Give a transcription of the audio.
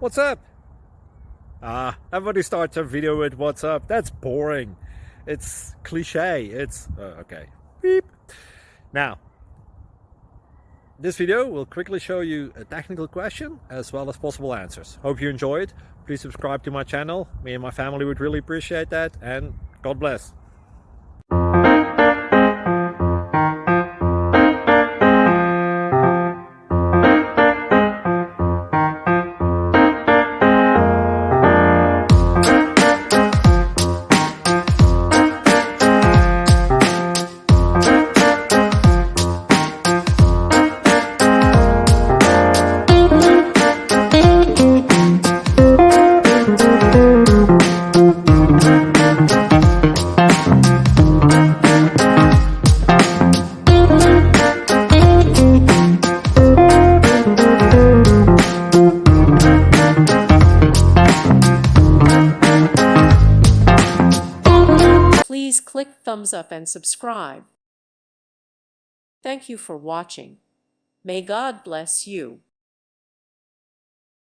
What's up? Everybody starts a video with what's up. That's boring. It's cliche. It's okay. Beep. Now, this video will quickly show you a technical question as well as possible answers. Hope you enjoy it. Please subscribe to my channel. Me and my family would really appreciate that, and God bless. Please click thumbs up and subscribe. Thank you for watching. May God bless you.